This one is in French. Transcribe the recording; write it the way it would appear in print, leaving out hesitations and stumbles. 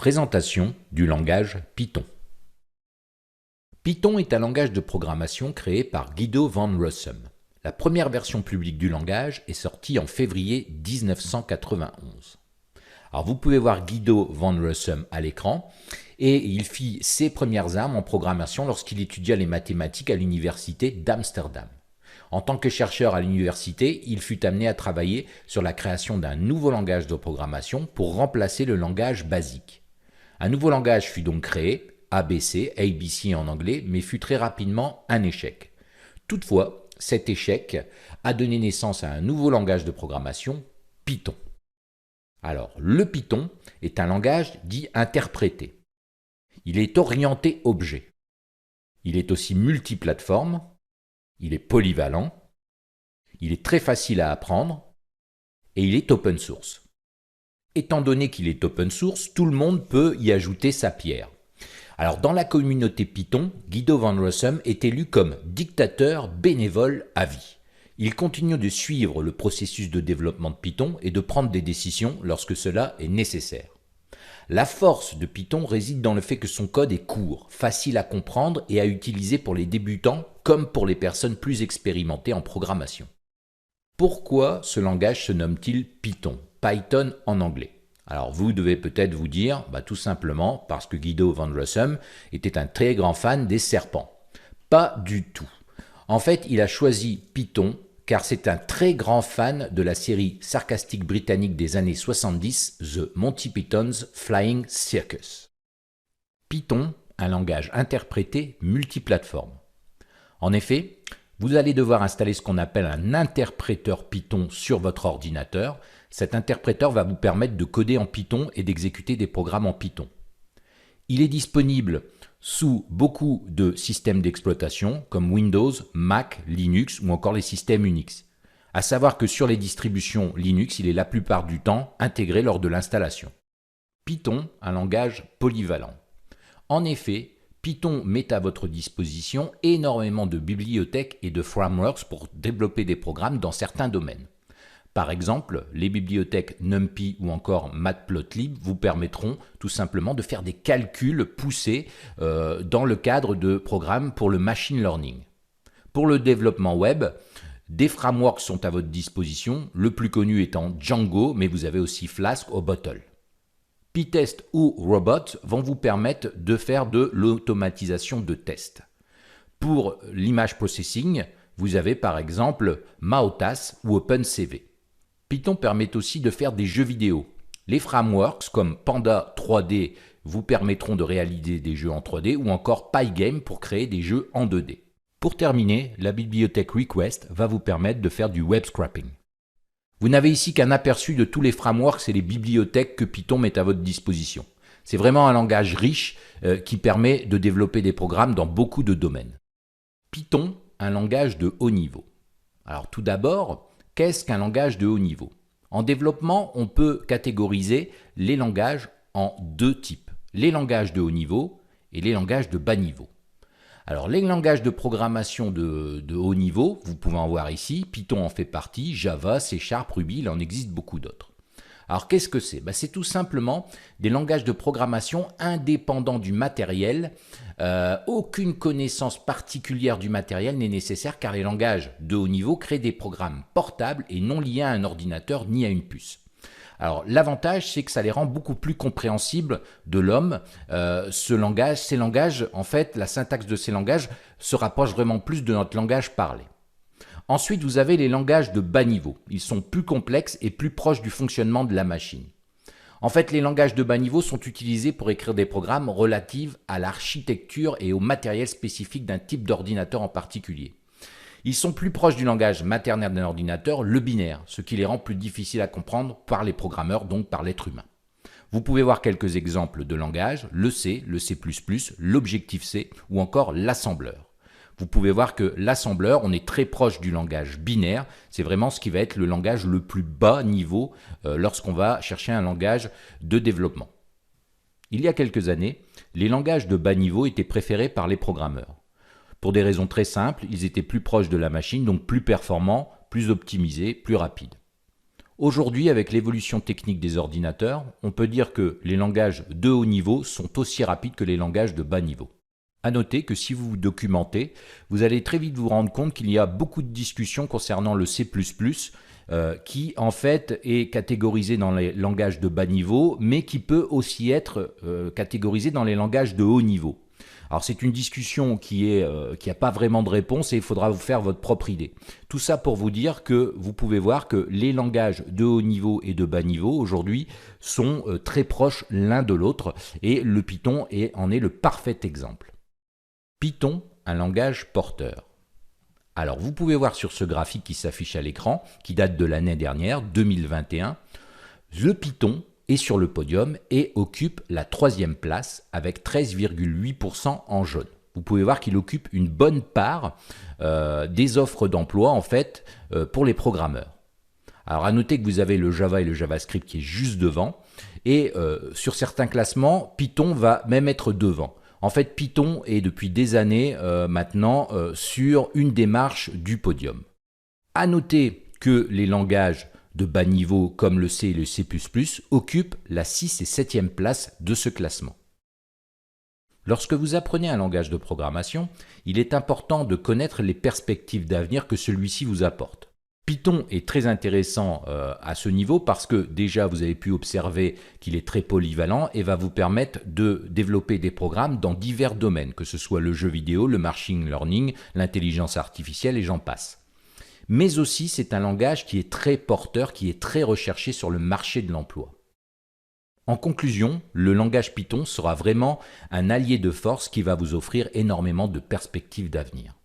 Présentation du langage Python. Python est un langage de programmation créé par Guido van Rossum. La première version publique du langage est sortie en février 1991. Alors vous pouvez voir Guido van Rossum à l'écran et il fit ses premières armes en programmation lorsqu'il étudia les mathématiques à l'université d'Amsterdam. En tant que chercheur à l'université, il fut amené à travailler sur la création d'un nouveau langage de programmation pour remplacer le langage basique. Un nouveau langage fut donc créé, ABC en anglais, mais fut très rapidement un échec. Toutefois, cet échec a donné naissance à un nouveau langage de programmation, Python. Alors, le Python est un langage dit interprété. Il est orienté objet. Il est aussi multiplateforme. Il est polyvalent. Il est très facile à apprendre. Et il est open source. Étant donné qu'il est open source, tout le monde peut y ajouter sa pierre. Alors, dans la communauté Python, Guido van Rossum est élu comme dictateur bénévole à vie. Il continue de suivre le processus de développement de Python et de prendre des décisions lorsque cela est nécessaire. La force de Python réside dans le fait que son code est court, facile à comprendre et à utiliser pour les débutants comme pour les personnes plus expérimentées en programmation. Pourquoi ce langage se nomme-t-il Python? Python en anglais. Alors vous devez peut-être vous dire, tout simplement parce que Guido van Rossum était un très grand fan des serpents. Pas du tout. En fait, il a choisi Python car c'est un très grand fan de la série sarcastique britannique des années 70, The Monty Python's Flying Circus. Python, un langage interprété multiplateforme. En effet, vous allez devoir installer ce qu'on appelle un interpréteur Python sur votre ordinateur. Cet interpréteur va vous permettre de coder en Python et d'exécuter des programmes en Python. Il est disponible sous beaucoup de systèmes d'exploitation comme Windows, Mac, Linux ou encore les systèmes Unix. À savoir que sur les distributions Linux, il est la plupart du temps intégré lors de l'installation. Python, un langage polyvalent. En effet, Python met à votre disposition énormément de bibliothèques et de frameworks pour développer des programmes dans certains domaines. Par exemple, les bibliothèques NumPy ou encore Matplotlib vous permettront tout simplement de faire des calculs poussés dans le cadre de programmes pour le machine learning. Pour le développement web, des frameworks sont à votre disposition, le plus connu étant Django, mais vous avez aussi Flask ou Bottle. Pytest ou Robot vont vous permettre de faire de l'automatisation de tests. Pour l'image processing, vous avez par exemple Maotas ou OpenCV. Python permet aussi de faire des jeux vidéo. Les frameworks comme Panda 3D vous permettront de réaliser des jeux en 3D ou encore Pygame pour créer des jeux en 2D. Pour terminer, la bibliothèque Request va vous permettre de faire du web scraping. Vous n'avez ici qu'un aperçu de tous les frameworks et les bibliothèques que Python met à votre disposition. C'est vraiment un langage riche qui permet de développer des programmes dans beaucoup de domaines. Python, un langage de haut niveau. Alors tout d'abord, qu'est-ce qu'un langage de haut niveau? En développement, on peut catégoriser les langages en deux types, les langages de haut niveau et les langages de bas niveau. Alors les langages de programmation de haut niveau, vous pouvez en voir ici, Python en fait partie, Java, C#, Ruby, il en existe beaucoup d'autres. Alors qu'est-ce que c'est? C'est tout simplement des langages de programmation indépendants du matériel. Aucune connaissance particulière du matériel n'est nécessaire car les langages de haut niveau créent des programmes portables et non liés à un ordinateur ni à une puce. Alors l'avantage, c'est que ça les rend beaucoup plus compréhensibles de l'homme. Ces langages, en fait, la syntaxe de ces langages se rapproche vraiment plus de notre langage parlé. Ensuite, vous avez les langages de bas niveau. Ils sont plus complexes et plus proches du fonctionnement de la machine. En fait, les langages de bas niveau sont utilisés pour écrire des programmes relatifs à l'architecture et au matériel spécifique d'un type d'ordinateur en particulier. Ils sont plus proches du langage maternel d'un ordinateur, le binaire, ce qui les rend plus difficiles à comprendre par les programmeurs, donc par l'être humain. Vous pouvez voir quelques exemples de langages, le C, le C++, l'Objective-C ou encore l'assembleur. Vous pouvez voir que l'assembleur, on est très proche du langage binaire, c'est vraiment ce qui va être le langage le plus bas niveau lorsqu'on va chercher un langage de développement. Il y a quelques années, les langages de bas niveau étaient préférés par les programmeurs. Pour des raisons très simples, ils étaient plus proches de la machine, donc plus performants, plus optimisés, plus rapides. Aujourd'hui, avec l'évolution technique des ordinateurs, on peut dire que les langages de haut niveau sont aussi rapides que les langages de bas niveau. À noter que si vous vous documentez, vous allez très vite vous rendre compte qu'il y a beaucoup de discussions concernant le C++, qui en fait est catégorisé dans les langages de bas niveau, mais qui peut aussi être catégorisé dans les langages de haut niveau. Alors c'est une discussion qui a pas vraiment de réponse et il faudra vous faire votre propre idée. Tout ça pour vous dire que vous pouvez voir que les langages de haut niveau et de bas niveau aujourd'hui sont très proches l'un de l'autre et le Python en est le parfait exemple. Python, un langage porteur. Alors vous pouvez voir sur ce graphique qui s'affiche à l'écran, qui date de l'année dernière, 2021, le Python est sur le podium et occupe la 3e place avec 13,8% en jaune. Vous pouvez voir qu'il occupe une bonne part des offres d'emploi en fait pour les programmeurs. Alors à noter que vous avez le Java et le JavaScript qui est juste devant et sur certains classements, Python va même être devant. En fait, Python est depuis des années maintenant sur une des marches du podium. À noter que les langages de bas niveau comme le C et le C++ occupent la 6 et 7e place de ce classement. Lorsque vous apprenez un langage de programmation, il est important de connaître les perspectives d'avenir que celui-ci vous apporte. Python est très intéressant à ce niveau parce que déjà vous avez pu observer qu'il est très polyvalent et va vous permettre de développer des programmes dans divers domaines, que ce soit le jeu vidéo, le machine learning, l'intelligence artificielle et j'en passe. Mais aussi c'est un langage qui est très porteur, qui est très recherché sur le marché de l'emploi. En conclusion, le langage Python sera vraiment un allié de force qui va vous offrir énormément de perspectives d'avenir.